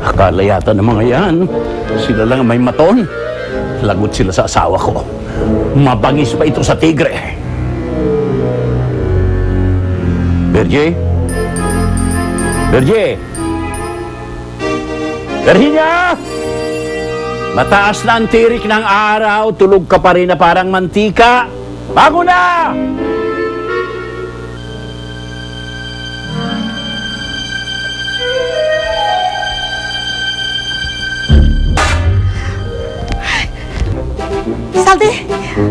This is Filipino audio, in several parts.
Akala yata ng mga yan, sila lang ang may maton. Lagot sila sa asawa ko. Mabangis pa ito sa tigre. Berje? Berje? Virginia! Mataas na ang tirik ng araw, tulog ka pa rin na parang mantika. Bago na! Saldi,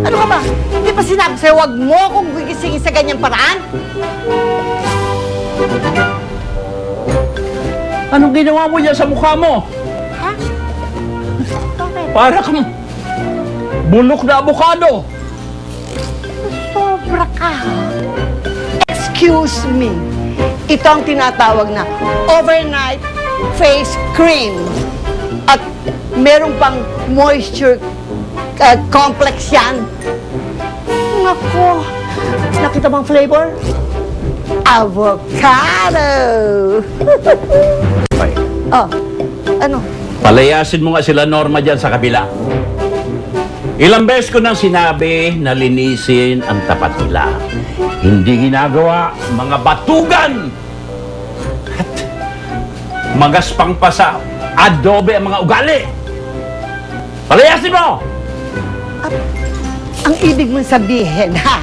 ano ka ba? Hindi pa sinabi sa'yo, huwag mo akong gigisingin sa ganyang paraan? Anong ginawa mo dyan sa mukha mo? Ha? Bakit? Para kang bulok na abukado. Sobra ka. Excuse me. Ito ang tinatawag na overnight face cream. At meron pang moisture complex yan. Naku, nakita bang flavor? Avocado! Ay, Oh, ano? palayasin mo nga sila Norma dyan sa kabila. Ilang beses ko nang sinabi na linisin ang tapat nila. Hindi ginagawa, mga batugan! At magaspang pa sa adobe ang mga ugali! Palayasin mo! Ang ibig mong sabihin, ha?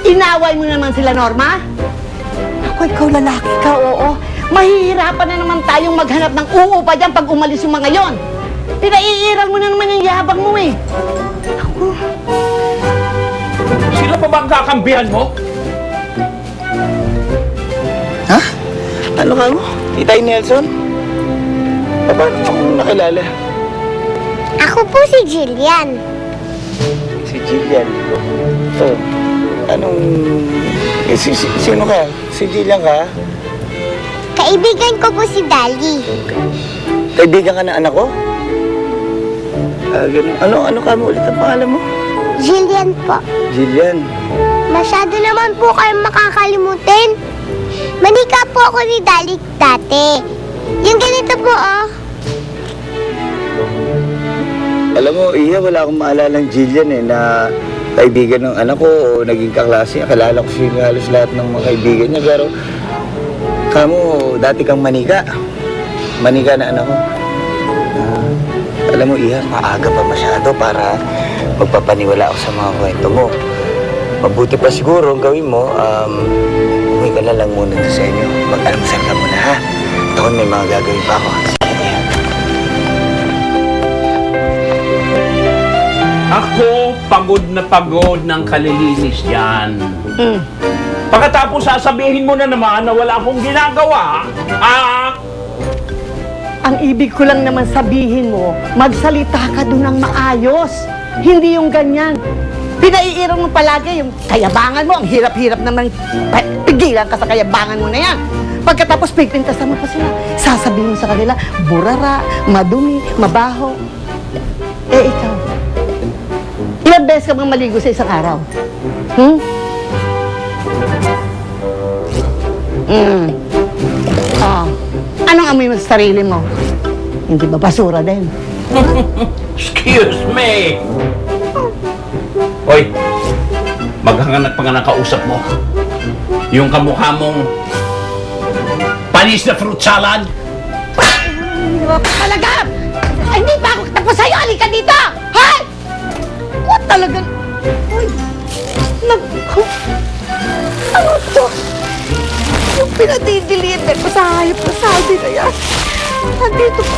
Inaway mo naman sila, Norma? Ako, ikaw lalaki ka, oo. Mahihirapan na naman tayong maghanap ng uupa dyan pag umalis yung mga yon. Pinaiiral mo na naman yung yabang mo, eh. Ako, Sila pa ba ang kakampihan mo? Ha? Ano ka mo? Itay Nelson? Paano mo akong nakilala? Ako po si Jillian. Si Jillian. Oh, anong... sino ka? Si Jillian ka? Kaibigan ko po si Dali. Kaibigan ka ng anak ko? Ganun. Ano ka mo ulit ang pangalan mo? Jillian po. Jillian. Masyado naman po kayong makakalimutin. Manika po ako ni Dali dati. Yung ganito po, oh. Alam mo, Iya, wala akong maalalang Jillian na kaibigan ng anak ko o naging kaklase. Akala ko siya halos lahat ng mga kaibigan niya. Pero, kamo, dati kang manika. Manika na anak ko. Alam mo, Iya, maaga pa masyado para magpapaniwala ako sa mga kwento mo. Mabuti pa siguro ang gawin mo, umuwi ka na lang muna doon sa inyo. Mag-almusal ka muna, ha? Taon may mga gagawin pa ako. Ako, pagod na pagod ng kalilinis yan. Pagkatapos sasabihin mo na naman na wala akong ginagawa, ang ibig ko lang naman sabihin mo, magsalita ka doon ng maayos. Hindi yung ganyan. Pinaiiral mo palagi yung kayabangan mo. Ang hirap-hirap naman. Pigilan ka sa kayabangan mo na yan. Pagkatapos pigpintasan mo pa sila. Sasabihin mo sa kanila, burara, madumi, mabaho. Eh, ikaw. Ilang beses ka bang maligo sa isang araw? Oh. Anong amoy mo sa sarili mo? Hindi ba basura din? excuse me! Hoy, maghanganap pa nga ng kausap mo. Yung kamukha mong panis na fruit salad. Talaga! Hindi pa ako tapos sa'yo! Halika dito! Hoy! Ako talagang... Uy! Naku! Ano to? Yung pinadidiliin ko sa hayop na sabi na yan. Nandito pa.